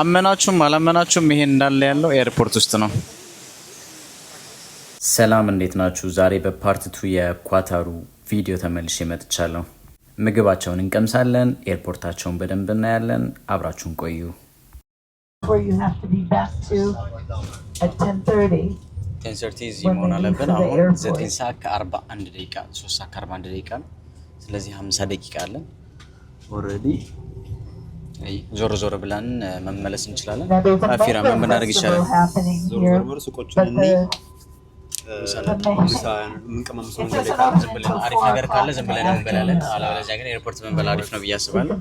አመናችሁም አላመናችሁም ይሄን እንዳለ ያለው ኤርፖርት ውስጥ ነው። ሰላም እንዴት ናችሁ? ዛሬ በፓርት 2 የኳታሩ ቪዲዮ ተመልሼ መጥቻለሁ። ምግባቸውን እንቀምሳለን፣ ኤርፖርታቸውን በደንብ እናያለን። አብራችሁን ቆዩ። እዚህ መሆን አለብን። አሁን 9 ሰዓት ከ41 ደቂቃ 3 ሰዓት ከ41 ደቂቃ ነው። ስለዚህ 50 ደቂቃ አለን። ኦልሬዲ ዞር ዞር ብለን መመለስ እንችላለን። አፊራ ምን ብናደርግ ይሻላል? ዞር ዞር ሱቆቹን እንይ። አሪፍ ነገር ካለ ዝም ብለን እንበላለን። አለበለዚያ ግን ኤርፖርት መንበላ አሪፍ ነው ብዬ አስባለሁ።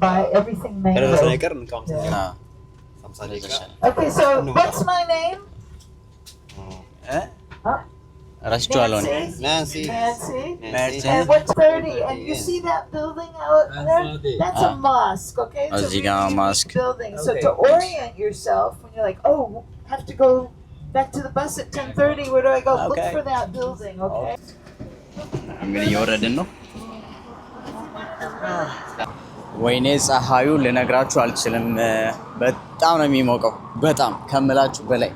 ረስቼዋለሁ። Nancy. And what's 30? And you see that building out there? That's a mosque, okay? It's a really mosque building. So to orient yourself, when you're like, oh, have to go back to the bus at 10:30. Where do I go? Look for that building, okay? እንግዲህ እየወረድን ነው። ወይኔ ፀሐዩ ልነግራችሁ አልችልም። በጣም ነው የሚሞቀው፣ በጣም ከምላችሁ በላይ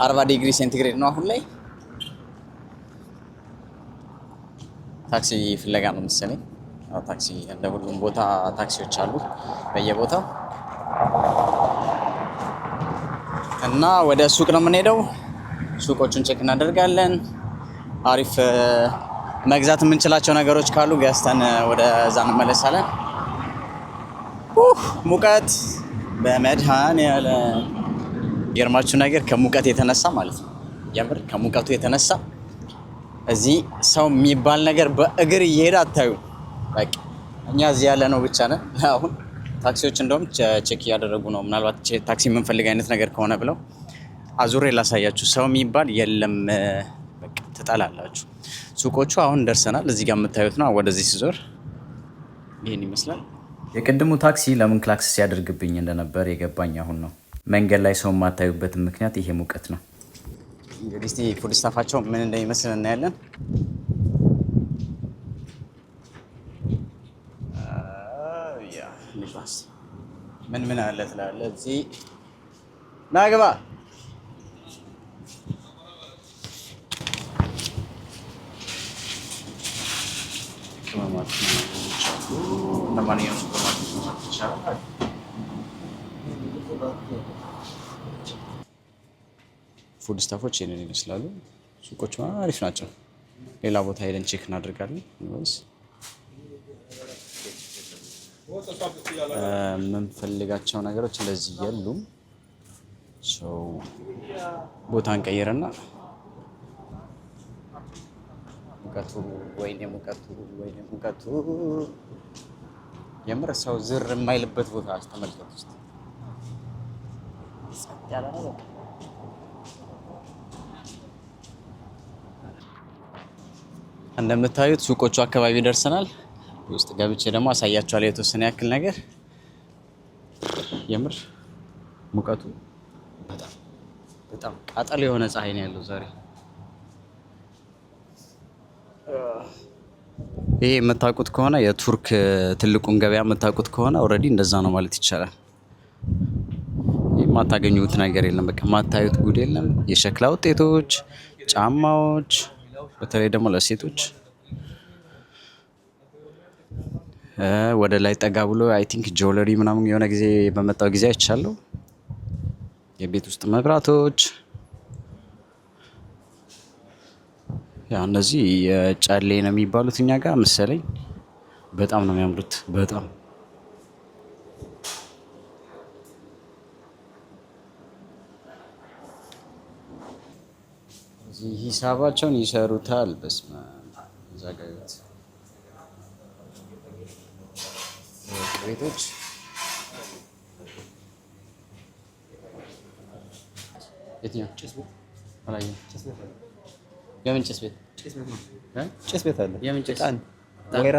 40 ዲግሪ ሴንቲግሬድ ነው አሁን ላይ። ታክሲ ፍለጋ ነው መሰለኝ። ታክሲ እንደ ሁሉም ቦታ ታክሲዎች አሉ በየቦታው እና ወደ ሱቅ ነው የምንሄደው። ሱቆቹን ቼክ እናደርጋለን። አሪፍ መግዛት የምንችላቸው ነገሮች ካሉ ገዝተን ወደዛ እንመለሳለን። ሙቀት በመድኃኔዓለም የርማችሁ ነገር ከሙቀት የተነሳ ማለት ነው። የምር ከሙቀቱ የተነሳ እዚህ ሰው የሚባል ነገር በእግር እየሄደ አታዩ። በቃ እኛ እዚህ ያለ ነው ብቻ ነን። አሁን ታክሲዎች እንደውም ቼክ እያደረጉ ነው። ምናልባት ታክሲ የምንፈልግ አይነት ነገር ከሆነ ብለው አዙሬ ላሳያችሁ። ሰው የሚባል የለም። በቃ ትጠላላችሁ። ሱቆቹ አሁን ደርሰናል። እዚህ ጋር የምታዩት ነው። ወደዚህ ሲዞር ይሄን ይመስላል። የቅድሙ ታክሲ ለምን ክላክስ ሲያደርግብኝ እንደነበር የገባኝ አሁን ነው። መንገድ ላይ ሰው የማታዩበትን ምክንያት ይሄ ሙቀት ነው። እንግዲህ እስቲ ፉድ ስታፋቸው ምን እንደሚመስል እናያለን። ምን አለ ትላለህ? እዚህ ናግባ ፉድ ስታፎች ይሄንን ይመስላሉ። ሱቆቹ አሪፍ ናቸው። ሌላ ቦታ ሄደን ቼክ እናደርጋለን። የምንፈልጋቸው ነገሮች እንደዚህ የሉም። ቦታ እንቀይርና ሙቀቱ የምር ሰው ዝር የማይልበት ቦታ ተመልከቱ ውስጥ ጸጥ ያለ ነው። እንደምታዩት ሱቆቹ አካባቢ ደርሰናል። ውስጥ ገብቼ ደግሞ አሳያችኋለሁ የተወሰነ ያክል ነገር። የምር ሙቀቱ በጣም ቃጠሎ የሆነ ፀሐይ ነው ያለው ዛሬ። ይሄ የምታውቁት ከሆነ የቱርክ ትልቁን ገበያ የምታውቁት ከሆነ ኦልሬዲ እንደዛ ነው ማለት ይቻላል። የማታገኙት ነገር የለም። በቃ የማታዩት ጉድ የለም። የሸክላ ውጤቶች፣ ጫማዎች በተለይ ደግሞ ለሴቶች ወደ ላይ ጠጋ ብሎ አይ ቲንክ ጆለሪ ምናምን የሆነ ጊዜ በመጣው ጊዜ አይቻለሁ። የቤት ውስጥ መብራቶች ያ እነዚህ የጫሌ ነው የሚባሉት እኛ ጋር መሰለኝ። በጣም ነው የሚያምሩት። በጣም እዚህ ሂሳባቸውን ይሰሩታል። በስመ አብ ዘጋዩት ቤቶች የትኛው ጭስ ቤት አላየሁም። የምን ጭስ ቤት? ጭስ ቤት አለ። የምን ጭስ? ወይራ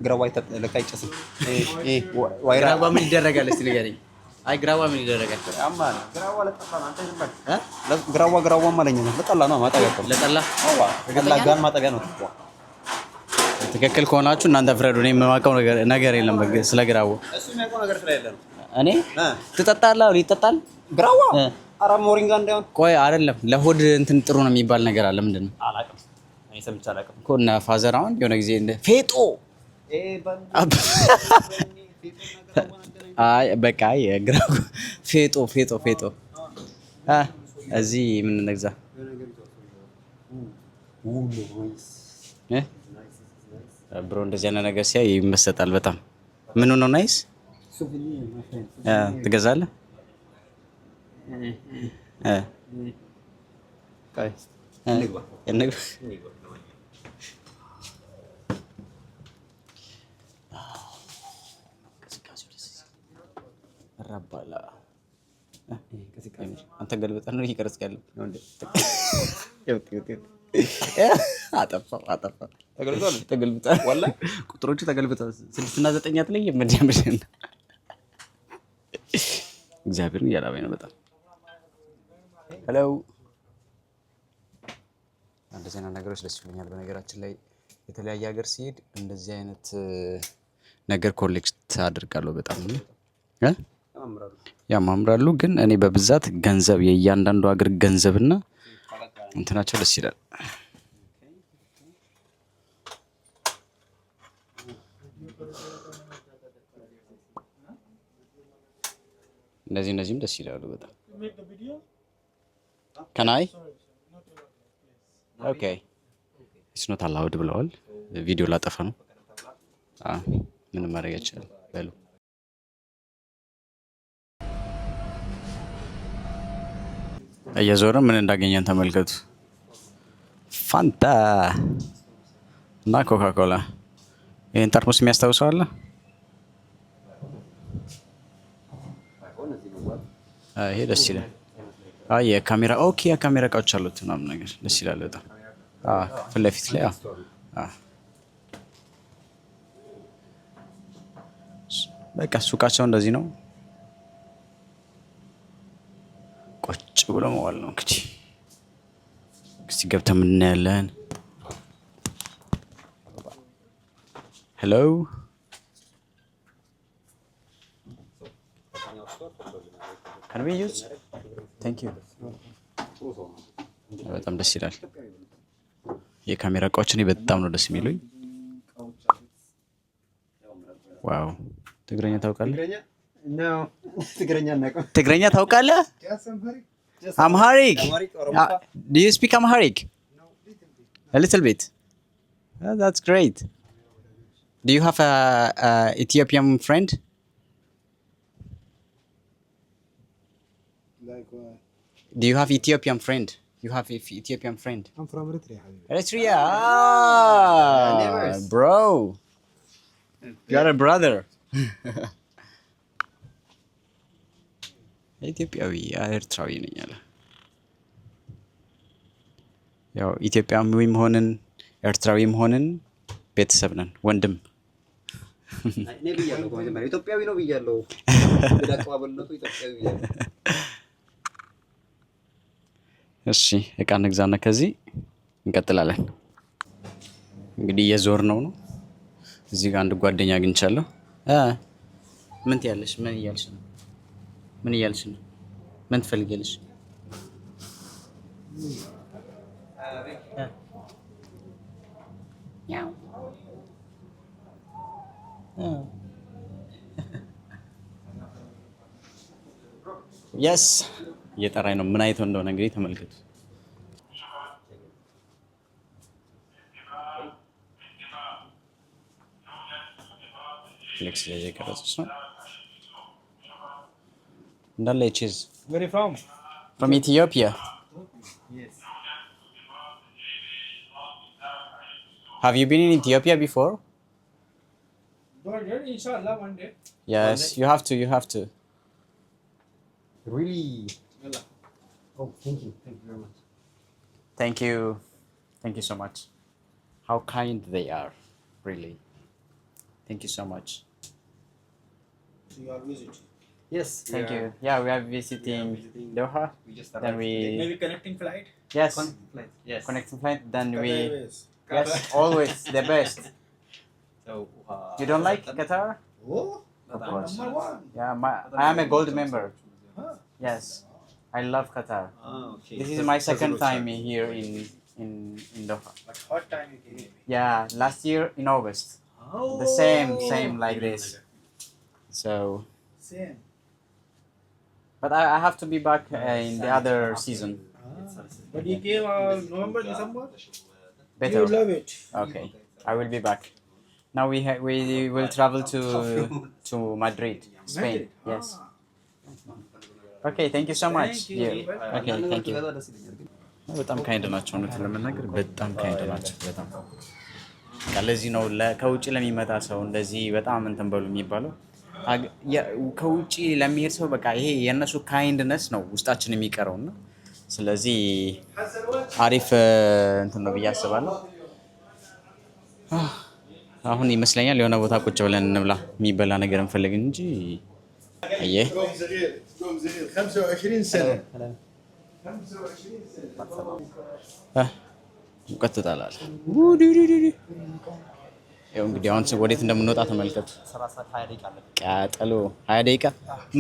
ግራዋ ለካ አይጨስም። ግራዋ ምን ይደረጋል? እስቲ ንገረኝ። አይ ግራዋ ምን ይደረጋል? ግራዋ ማለኝ ነው። ለጠላ ነው ማጠቢያ ነው። ለጠላ ጋን ማጠቢያ ነው። ትክክል ከሆናችሁ እናንተ ፍረዱ። እኔ የማውቀው ነገር የለም ስለ ግራዋ። እሱ የሚያውቀው ነገር ስለሌለ ነው። እኔ ትጠጣለህ? አሁን ይጠጣል ግራዋ ኧረ ሞሪንጋ እንዳይሆን። ቆይ አይደለም ለሆድ እንትን ጥሩ ነው የሚባል ነገር አለ። ምንድን ነው? አላውቅም። እኔ ሰምቼ አላውቅም እኮ እና ፋዘር አሁን የሆነ ጊዜ እንደ ፌጦ አይ በቃ የግራው ፌጦ እዚህ ምን እንግዛ ብሮ እንደዚህ አይነት ነገር ሲያይ ይመሰጣል በጣም። ምን ነው ናይስ ትገዛለህ? ረባላ አንተ ገልበጣ ነው ይቀርጽ ያለው አጠፋ ተገልብጣ ወላሂ ቁጥሮቹ ተገልብጣ 6 እና 9 አትለይም። መጀመሪያ እግዚአብሔርን እያላበኝ ነው በጣም። ሄሎ እንደዚህ አይነት ነገሮች ደስ ይሉኛል። በነገራችን ላይ የተለያየ ሀገር ሲሄድ እንደዚህ አይነት ነገር ኮሌክት አድርጋለሁ በጣም ያማምራሉ። ግን እኔ በብዛት ገንዘብ የእያንዳንዱ ሀገር ገንዘብና እንትናቸው ደስ ይላል። እነዚህም ደስ ይላሉ በጣም። ከናይ ኦኬ ኢትስ ኖት አላውድ ብለዋል። ቪዲዮ ላጠፋ ነው። ምንም ማድረግ አይቻልም። በሉ እየዞረ ምን እንዳገኘን ተመልከቱ። ፋንታ እና ኮካ ኮላ። ይህን ጠርሙስ የሚያስታውሰው አለ? ይሄ ደስ ይላል። የካሜራ ኦኬ፣ የካሜራ እቃዎች አሉት ምናምን ነገር ደስ ይላል በጣም። ፊት ለፊት ላይ በቃ ሱቃቸው እንደዚህ ነው። ቁጭ ብሎ መዋል ነው እንግዲህ። እስቲ ገብተን ምን እናያለን? ሄሎ ካን ዊ ዩዝ ታንክ ዩ። በጣም ደስ ይላል። የካሜራ እቃዎች እኔ በጣም ነው ደስ የሚሉኝ። ዋው ትግረኛ ታውቃለህ? ትግረኛ ታውቃለህ? Amharic. Do you speak Amharic? A little bit. Oh, that's great. Do you have a Ethiopian friend? Like what? Do you have Ethiopian friend? You have Ethiopian friend? I'm from Eritrea. Eritrea. Ah, bro. You are a brother. ኢትዮጵያዊ ኤርትራዊ ነኝ አለ። ያው ኢትዮጵያዊም ሆንን ኤርትራዊም ሆንን ቤተሰብ ነን፣ ወንድም። እኔ ብያለሁ መጀመሪያ ኢትዮጵያዊ ነው ብያለሁ። አቀባበልነቱ ኢትዮጵያዊ ብያለሁ። እሺ እቃ እንግዛና ከዚህ እንቀጥላለን። እንግዲህ የዞር ነው። እዚህ ጋር አንድ ጓደኛ አግኝቻለሁ። ምን ትያለሽ? ምን እያልሽ ነው? ምን እያልሽ ነው? ምን ትፈልጊያለሽ? የስ እየጠራኝ ነው። ምን አይቶ እንደሆነ እንግዲህ ተመልከቱ። ፍሌክስ ላይ የቀረጽሽ ነው እንዳለ ቺዝ። Where are you from? From Ethiopia. Yes. Have you been in Ethiopia before? Inshallah one day. Yes, you have to. You have to. Really? Oh, thank you very much. Thank you. Thank you so much. How kind they are, really. Thank you so much. So you are visit. Yes. Thank you. Yeah, we are visiting Doha. We just Then we Maybe connecting flight. yes Yes. connecting flight. Then Qatar we Airways. yes always the best. So You don't like Qatar? Oh, Of course. Number one. Yeah, I am a gold member. Huh? Yes, I love Qatar. Okay. This is my second time here in Doha. But what time you came? Yeah, last year in August. Oh. The same like this. So, Same. but I have to be back in the other season. But you came November, December? Better. You love it. Okay, I will be back. Now we will travel to Madrid, Spain. Madrid? Yes. Okay, thank you so much. Thank you. dear. Okay, thank you. በጣም ካይንድ ናቸው። እውነቱን ለመናገር በጣም ካይንድ ናቸው። በጣም ለዚህ ነው ከውጭ ለሚመጣ ሰው እንደዚህ በጣም እንትን በሉ የሚባለው። ከውጭ ለሚሄድ ሰው በቃ ይሄ የነሱ ካይንድነስ ነው ውስጣችን የሚቀረውና ስለዚህ አሪፍ እንትን ነው ብዬ አስባለሁ። አሁን ይመስለኛል የሆነ ቦታ ቁጭ ብለን እንብላ የሚበላ ነገር እንፈልግ እንጂ አየ 25 سنة. ሙቀት ትጣላለህ። ያው እንግዲህ አሁን ወዴት እንደምንወጣ ተመልከቱ። 30 20 ደቂቃ አለ። ቃጠሎ 20 ደቂቃ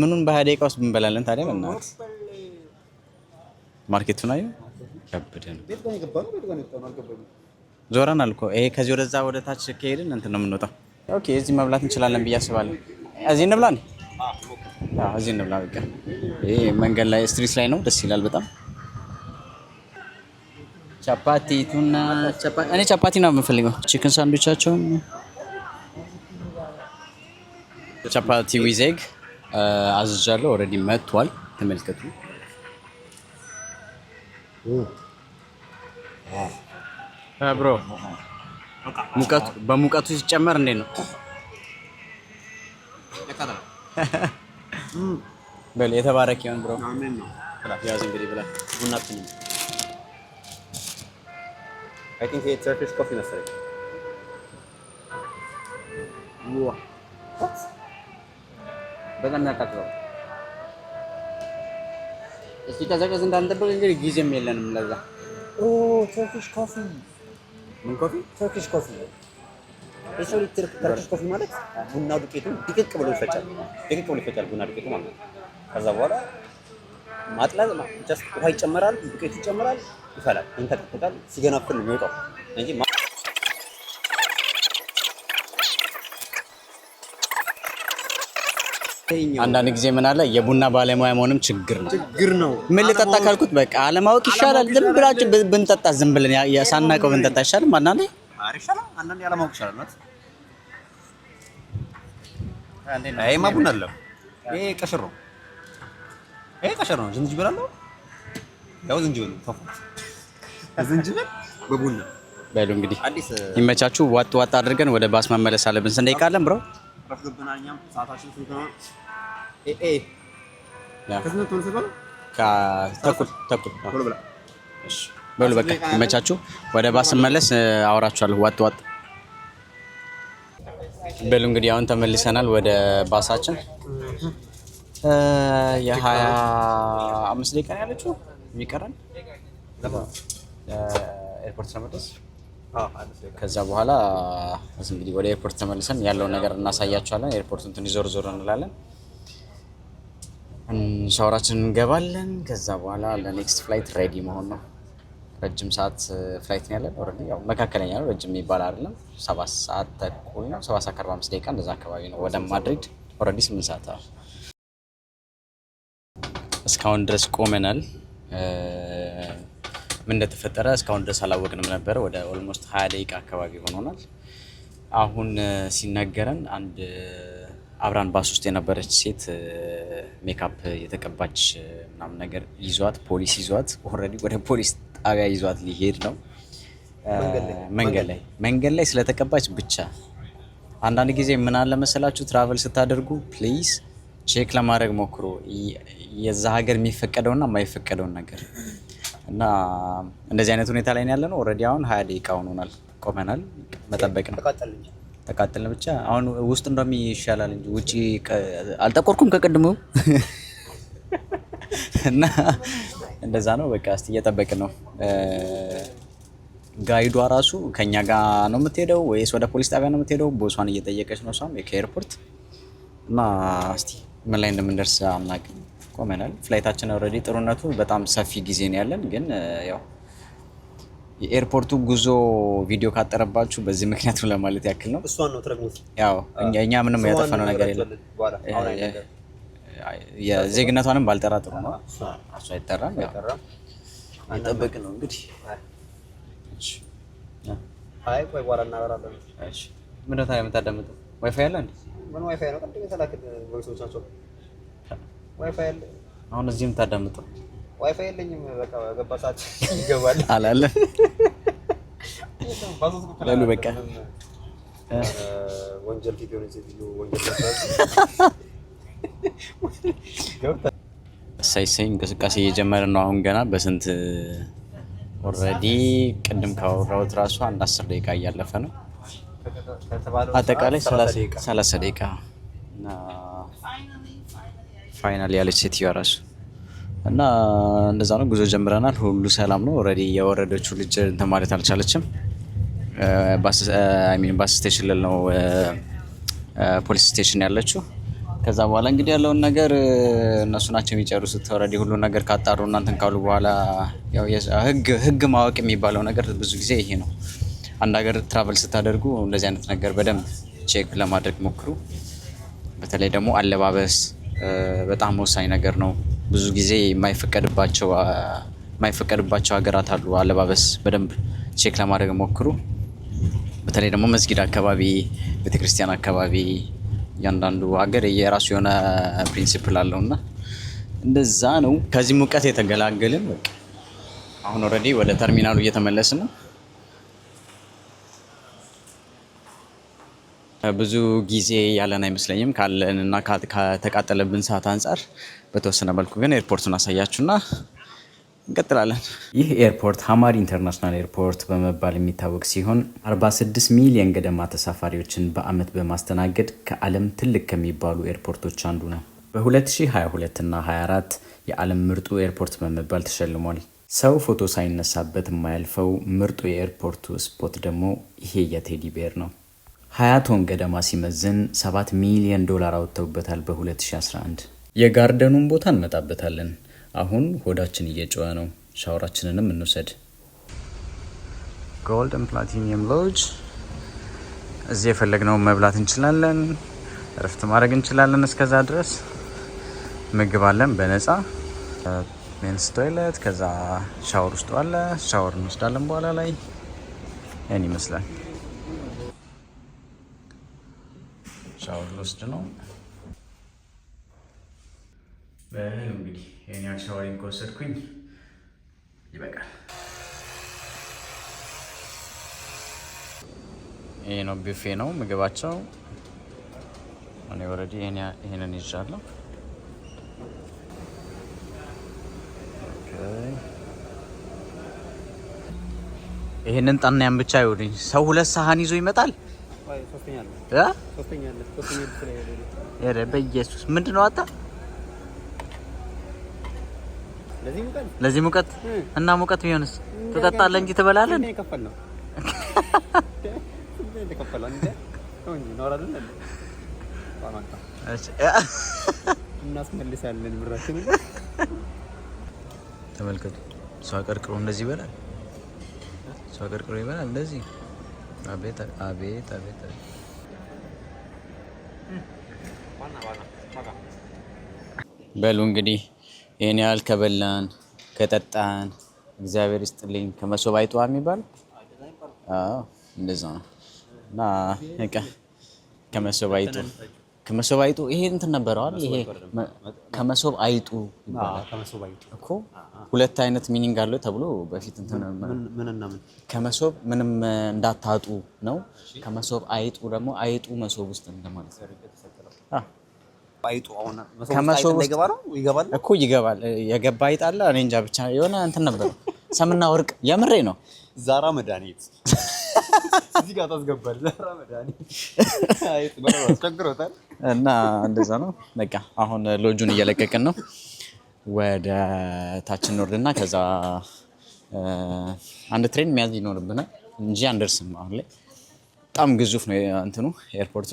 ምኑን በ20 ደቂቃ ውስጥ እንበላለን ታዲያ? በእናትህ ማርኬቱን አየሁ። ከብደን ቤት ጋር የገባ ነው። ቤት ጋር ነው አልገባኝም። ዞረናል እኮ ይሄ ከዚህ ወደዛ ወደ ታች ከሄድን እንትን ነው የምንወጣው። ኦኬ እዚህ መብላት እንችላለን ብዬ አስባለሁ። እዚህ እንብላ ነው? አዎ እዚህ እንብላ በቃ። ይሄ መንገድ ላይ ስትሪት ላይ ነው፣ ደስ ይላል በጣም። ቻፓቲ ቱና ቻፓቲ እኔ ቻፓቲ ነው የምፈልገው። ቺክን ሳንድዊቻቸውን ቻፓቲ ዊዝ ኤግ አዝዣለሁ። ኦልሬዲ መጥቷል። ተመልከቱ። ብሮ ሙቀቱ በሙቀቱ ሲጨመር እንዴት ነው? በል የተባረክ ይሁን ብሮ። አሜን ነው። ያዝ እንግዲህ ብላ ቡናችን I think it's Turkish coffee መሰለኝ። በጣም ያቃጥላል። እስኪ ከዘቀዝ እንዳንጠብቅ እንግዲህ ጊዜም የለንም ለዛ። Turkish coffee ምን ኮፊ? Turkish coffee እሱን Turkish coffee ማለት ቡናው ዱቄቱ ድቅቅ ብሎ ይፈጫል። ድቅቅ ብሎ ይፈጫል ቡና ዱቄቱ ማለት ነው። ከዛ በኋላ ማጥላት ጀስት ውሃ ይጨመራል፣ ዱቄቱ ይጨመራል፣ ይፈላል፣ ይንተከተካል። ሲገነፍል ነው የሚወጣው እንጂ አንዳንድ ጊዜ ምን አለ የቡና ባለሙያ መሆንም ችግር ነው። ምን ልጠጣ ካልኩት በቃ አለማወቅ ይሻላል። ዝም ብላችሁ ብንጠጣ ዝም ብለን ሳናውቀው ብንጠጣ ይሻላል። አንዳንዴ አሪፍ ይሻላል፣ አንዳንዴ አለማወቅ ይሻላል ማለት ይሄማ ቡና አይደለም። ይሄ ቀሽር ነው። ይሄ ቀሽር ነው። ዝንጅብል አለው። ያው ዝንጅብል ነው። ዝንጅብል በቡና በሉ እንግዲህ ይመቻችሁ። ዋጥ ዋጥ አድርገን ወደ ባስ መመለስ አለብን። ስንት ደቂቃ አለን ብሮ? ረፍዶብናኛም ሰዓታችን ስንት ነው? ተኩል በሉ በቃ ይመቻችሁ። ወደ ባስ መመለስ አወራችኋለሁ። ዋጥ ዋጥ በሉ እንግዲህ አሁን ተመልሰናል ወደ ባሳችን። የ25 ደቂቃ ነው ያለችው የሚቀረን ኤርፖርት ለመድረስ። ከዛ በኋላ እንግዲህ ወደ ኤርፖርት ተመልሰን ያለውን ነገር እናሳያችኋለን። ኤርፖርቱን ትንሽ ዞር ዞር እንላለን፣ ሻወራችንን እንገባለን። ከዛ በኋላ ለኔክስት ፍላይት ሬዲ መሆን ነው። ረጅም ሰዓት ፍላይት ነው ያለን። ኦልሬዲ ያው መካከለኛ ነው፣ ረጅም የሚባል አይደለም። 7 ሰዓት ተኩል ነው፣ 7 ሰዓት ከ45 ደቂቃ እንደዛ አካባቢ ነው ወደ ማድሪድ። ኦልሬዲ 8 ሰዓት ነው። እስካሁን ድረስ ቆመናል። ምን እንደተፈጠረ እስካሁን ድረስ አላወቅንም ነበር። ወደ ኦልሞስት 20 ደቂቃ አካባቢ ሆኖናል። አሁን ሲነገረን አንድ አብራን ባስ ውስጥ የነበረች ሴት ሜካፕ የተቀባች ምናምን ነገር ይዟት ፖሊስ ይዟት ኦልሬዲ ወደ ፖሊስ ጣቢያ ይዟት ሊሄድ ነው። መንገድ ላይ ስለተቀባች ብቻ። አንዳንድ ጊዜ ምን አለ መሰላችሁ ትራቨል ስታደርጉ ፕሊዝ ቼክ ለማድረግ ሞክሩ የዛ ሀገር የሚፈቀደውና የማይፈቀደውን ነገር እና እንደዚህ አይነት ሁኔታ ላይ ያለ ነው። ኦልሬዲ አሁን 20 ደቂቃ ሆኖናል ቆመናል። መጠበቅ ነው። ተቃጠልን ብቻ። አሁን ውስጥ እንደም ይሻላል እንጂ ውጪ አልጠቆርኩም ከቀድሞ እና እንደዛ ነው። በቃ እስቲ እየጠበቅን ነው። ጋይዷ ራሱ ከኛ ጋር ነው የምትሄደው ወይስ ወደ ፖሊስ ጣቢያ ነው የምትሄደው? ቦሷን እየጠየቀች ነው። እሷም ከኤርፖርት እና እስቲ ምን ላይ እንደምንደርስ አናውቅም። ቆመናል። ፍላይታችን ኦልሬዲ ጥሩነቱ በጣም ሰፊ ጊዜ ነው ያለን፣ ግን ያው የኤርፖርቱ ጉዞ ቪዲዮ ካጠረባችሁ በዚህ ምክንያት ነው ለማለት ያክል ነው። እሷን ነው ትረግሙት። ያው እኛ ምንም ያጠፋነው ነገር የለም። የዜግነቷንም ባልጠራ ጥሩ ነው። እሱ አይጠራም። ያው እየጠበቅ ነው እንግዲህ። አይ ቆይ በኋላ እናወራለን። እሺ ምንድን ነው ታዲያ የምታዳምጠው? ዋይፋይ አለ እንዴ? ምን ዋይፋይ ነው? ቅድም የተላከ ቮይሶች ናቸው። ዋይፋይ አለ። አሁን እዚህ የምታዳምጠው? ዋይፋይ የለኝም። በቃ ገባ ሰዓት ይገባል አላለ ለሉ በቃ ወንጀል ፊት የሆነ ሴትዮ ወንጀል ሳይሰኝ እንቅስቃሴ እየጀመረ ነው። አሁን ገና በስንት ኦልሬዲ ቅድም ካወራሁት ራሱ አንድ 10 ደቂቃ እያለፈ ነው። አጠቃላይ 30 ደቂቃ እና ፋይናል ያለች ሴትዮዋ ራሱ እና እንደዛ ነው። ጉዞ ጀምረናል። ሁሉ ሰላም ነው። ኦልሬዲ የወረደችው ልጅ እንትን ማለት አልቻለችም። ባስ ስቴሽን ነው ፖሊስ ስቴሽን ያለችው። ከዛ በኋላ እንግዲህ ያለውን ነገር እነሱ ናቸው የሚጨርሱት። ኦልሬዲ ሁሉ ነገር ካጣሩ እናንተን ካሉ በኋላ ያው ህግ ማወቅ የሚባለው ነገር ብዙ ጊዜ ይሄ ነው። አንድ ሀገር ትራቨል ስታደርጉ እንደዚህ አይነት ነገር በደንብ ቼክ ለማድረግ ሞክሩ። በተለይ ደግሞ አለባበስ በጣም ወሳኝ ነገር ነው። ብዙ ጊዜ የማይፈቀድባቸው ሀገራት አሉ። አለባበስ በደንብ ቼክ ለማድረግ ሞክሩ። በተለይ ደግሞ መስጊድ አካባቢ፣ ቤተክርስቲያን አካባቢ እያንዳንዱ ሀገር የራሱ የሆነ ፕሪንሲፕል አለውና እንደዛ ነው። ከዚህ ሙቀት የተገላገልን በቃ አሁን ኦልሬዲ ወደ ተርሚናሉ እየተመለስን ነው። ብዙ ጊዜ ያለን አይመስለኝም ካለንና ከተቃጠለብን ሰዓት አንጻር። በተወሰነ መልኩ ግን ኤርፖርቱን አሳያችሁና እንቀጥላለን። ይህ ኤርፖርት ሀማሪ ኢንተርናሽናል ኤርፖርት በመባል የሚታወቅ ሲሆን 46 ሚሊዮን ገደማ ተሳፋሪዎችን በአመት በማስተናገድ ከዓለም ትልቅ ከሚባሉ ኤርፖርቶች አንዱ ነው። በ2022 እና 24 የዓለም ምርጡ ኤርፖርት በመባል ተሸልሟል። ሰው ፎቶ ሳይነሳበት የማያልፈው ምርጡ የኤርፖርቱ ስፖት ደግሞ ይሄ የቴዲ ቤር ነው። 20 ቶን ገደማ ሲመዝን $7 ሚሊዮን አወጥተውበታል በ2011። የጋርደኑን ቦታ እንመጣበታለን። አሁን ሆዳችን እየጮኸ ነው። ሻወራችንንም እንውሰድ። ጎልደን ፕላቲኒየም ሎጅ። እዚህ የፈለግነውን መብላት እንችላለን፣ እረፍት ማድረግ እንችላለን። እስከዛ ድረስ ምግብ አለን በነፃ። ሜንስ ቶይለት፣ ከዛ ሻወር ውስጥ አለ። ሻወር እንወስዳለን በኋላ ላይ። ያን ይመስላል። ሻወር ልወስድ ነው። በህል እንግዲህ ይሄን ያህል ሻወሪን ከወሰድኩኝ ይበቃል። ይሄ ነው ቢፌ ነው ምግባቸው። እኔ ኦልሬዲ ይሄንን ይዣለሁ። ይሄንን ጣናያን ብቻ ይወዱኝ። ሰው 2 ሳህን ይዞ ይመጣል። በኢየሱስ ምንድነው አጣ ለዚህ ሙቀት እና ሙቀት ቢሆንስ ትጠጣለህ እንጂ ትበላለህ? እናስመልሳለን ብራችንን። ተመልከቱ። ሰው አቀርቅሮ እንደዚህ ይበላል። ሰው አቀርቅሮ ይበላል እንደዚህ። አቤት አቤት አቤት። በሉ እንግዲህ ይሄን ያህል ከበላን ከጠጣን እግዚአብሔር ይስጥልኝ። ከመሶብ አይጡ የሚባል እንደዛ ነው። እና በቃ ከመሶብ አይጡ ይሄ እንትን ነበረው አይደል? ይሄ ከመሶብ አይጡ ይባላል እኮ። 2 አይነት ሚኒንግ አለው ተብሎ በፊት እንትን ከመሶብ ምንም እንዳታጡ ነው። ከመሶብ አይጡ ደግሞ አይጡ መሶብ ውስጥ እንደማለት ነው። አይጡ አሁን ከመሶብ ውስጥ ይገባል እኮ ይገባል። የገባ አይጥ አለ። እኔ እንጃ ብቻ የሆነ እንትን ነበር። ሰምና ወርቅ የምሬ ነው። ዛራ መድኃኒት እዚህ ጋር ታስገባል። ዛራ መድኃኒት አይጥ በለው አስቸግሮታል። እና እንደዛ ነው። በቃ አሁን ሎጁን እየለቀቅን ነው። ወደ ታችን እንወርድና ከዛ አንድ ትሬን መያዝ ይኖርብናል እንጂ አንደርስም። አሁን ላይ በጣም ግዙፍ ነው እንትኑ ኤርፖርቱ።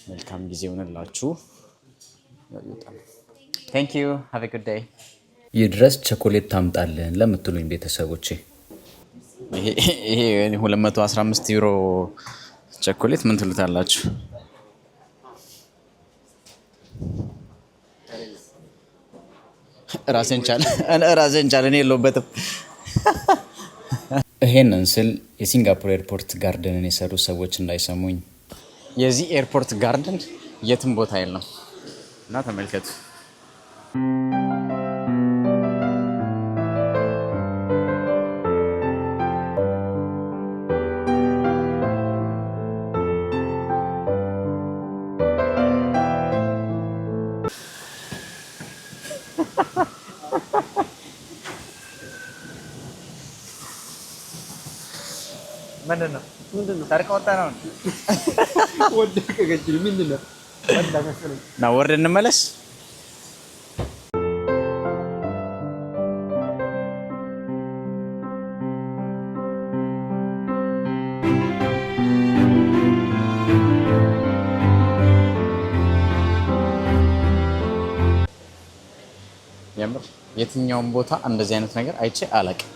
መልካም ጊዜ ይሁንላችሁ። Thank you. Have a good day. ይድረስ ቸኮሌት ታምጣልን ለምትሉኝ ቤተሰቦቼ ይሄ 215 ዩሮ ቸኮሌት ምን ትሉታላችሁ? ራሴን ቻለ እኔ የለሁበትም። ይሄንን ስል የሲንጋፖር ኤርፖርት ጋርደንን የሰሩ ሰዎች እንዳይሰሙኝ፣ የዚህ ኤርፖርት ጋርደን የትም ቦታ የለም እና ተመልከቱ። ምንድነው ታሪክ ወጣ ነው ወደቀ ገጅል ምንድነው ወጣ መሰለኝ ና ወርድ እንመለስ። የምር የትኛውም ቦታ እንደዚህ አይነት ነገር አይቼ አላውቅም።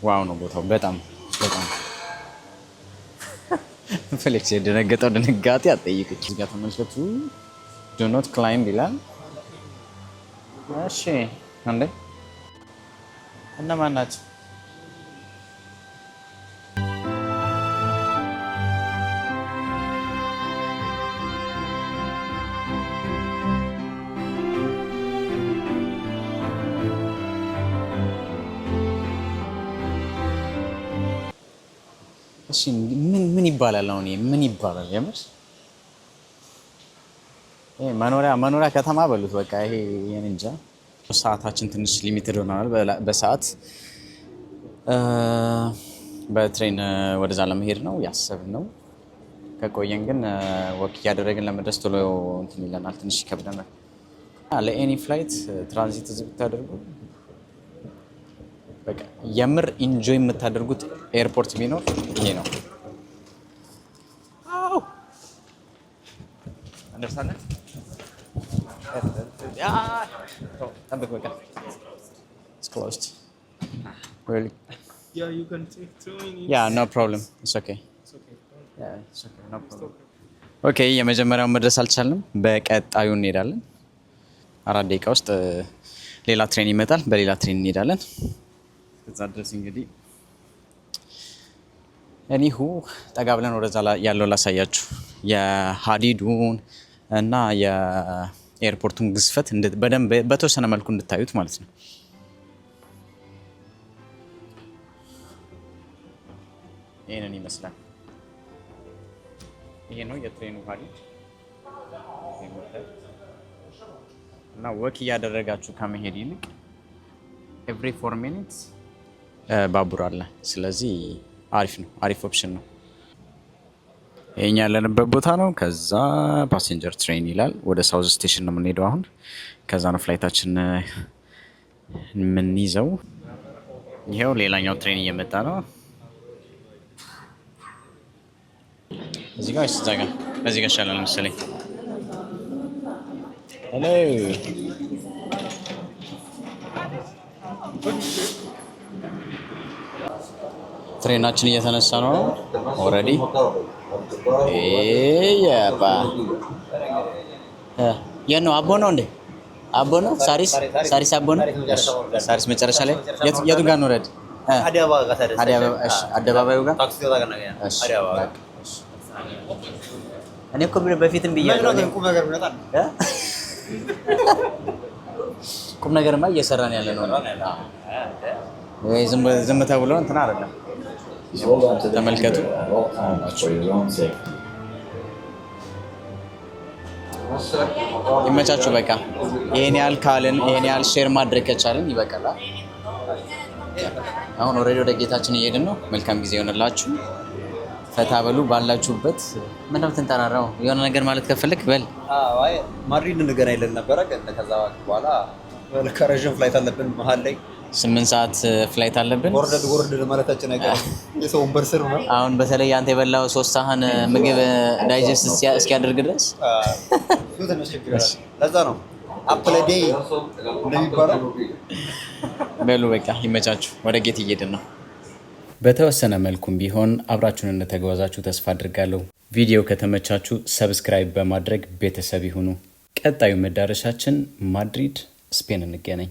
ዋው ነው ቦታው በጣም ፍሌክስ የደነገጠው ድንጋጤ አጠይቁኝ። እዚህ ጋር ተመልከቱ። ዱ ኖት ክላይምብ ይላል። እሺ አንዴ እነማን ናቸው? እሺ ምን ይባላል? አሁን ምን ይባላል? የምር ይሄ መኖሪያ ከተማ በሉት በቃ። ይሄ እንጃ። ሰዓታችን ትንሽ ሊሚትድ ሆናል በሰዓት። በትሬን ወደዛ ለመሄድ ነው ያሰብነው። ከቆየን ግን ወክ እያደረግን ለመድረስ ቶሎ እንትን ይለናል፣ ትንሽ ይከብደናል። ለኤኒ ፍላይት ትራንዚት እዚህ ብታደርጉ በቃ የምር ኢንጆይ የምታደርጉት ኤርፖርት ቢኖር ይሄ ነው። እንደርሳለን። ጠብቅ በቃ it's closed. Really? Yeah, you can take 2 minutes. Yeah, no problem. It's okay. It's okay. Yeah, it's okay. No problem. ኦኬ የመጀመሪያውን መድረስ አልቻልንም። በቀጣዩ እንሄዳለን። 4 ደቂቃ ውስጥ ሌላ ትሬን ይመጣል። በሌላ ትሬን እንሄዳለን። እዛ ድረስ እንግዲህ እኒሁ ጠጋ ብለን ወደዛ ያለው ላሳያችሁ የሀዲዱን እና የኤርፖርቱን ግዝፈት በደንብ በተወሰነ መልኩ እንድታዩት ማለት ነው። ይሄንን ይመስላል። ይሄ ነው የትሬኑ ሀዲድ እና ወክ እያደረጋችሁ ከመሄድ ይልቅ ኤቭሪ 4 ሚኒትስ ባቡር አለ። ስለዚህ አሪፍ ነው፣ አሪፍ ኦፕሽን ነው። ይሄኛ ያለንበት ቦታ ነው። ከዛ ፓሴንጀር ትሬን ይላል። ወደ ሳውዝ ስቴሽን ነው የምንሄደው አሁን። ከዛ ነው ፍላይታችን የምንይዘው። ይሄው ሌላኛው ትሬን እየመጣ ነው። እዚህ ጋር እዛ ጋር በዚህ ጋር ይሻላል መሰለኝ። ሄሎ ትሬናችን እየተነሳ ነው ኦልሬዲ። ያባ የት ነው? አቦ ነው እንዴ? አቦ ነው? ሳሪስ አቦ ነው? ሳሪስ መጨረሻ ላይ የቱ ጋር ነው? ረድ አደባባዩ ጋር። እኔ እኮ በፊትም ብያለሁ። ቁም ነገርማ እየሰራን ያለ ነው። ወይ ዝም ተብሎ እንትን አይደለም። ተመልከቱ። ይመቻችሁ። በቃ ይሄን ያህል ካልን ይሄን ያህል ሼር ማድረግ ከቻልን ይበቃል። አሁን ኦልሬዲ ወደ ጌታችን እየሄድን ነው። መልካም ጊዜ ይሆንላችሁ። ፈታ በሉ ባላችሁበት። ምን ነው የሆነ ነገር ማለት ከፈለክ በል። አይ ማድሪድ እንገናኝ ለን ነበረ፣ ግን ከዛ በኋላ ለከረጅም ፍላይት አለብን መሀል ላይ 8 ሰዓት ፍላይት አለብን። ወርድ ማለታችን አይቀርም። የሰው ወንበር ስር ነው። አሁን በተለይ አንተ የበላው 3 ሳህን ምግብ ዳይጀስት እስኪያደርግ ድረስ ትንሽ ችግር አለ። ለዛ ነው አፕል ዴይ እንደሚባለው። በሉ በቃ ይመቻችሁ። ወደ ጌት እየሄድን ነው። በተወሰነ መልኩም ቢሆን አብራችሁን እንደተጓዛችሁ ተስፋ አድርጋለሁ። ቪዲዮ ከተመቻችሁ ሰብስክራይብ በማድረግ ቤተሰብ ይሁኑ። ቀጣዩ መዳረሻችን ማድሪድ ስፔን እንገናኝ።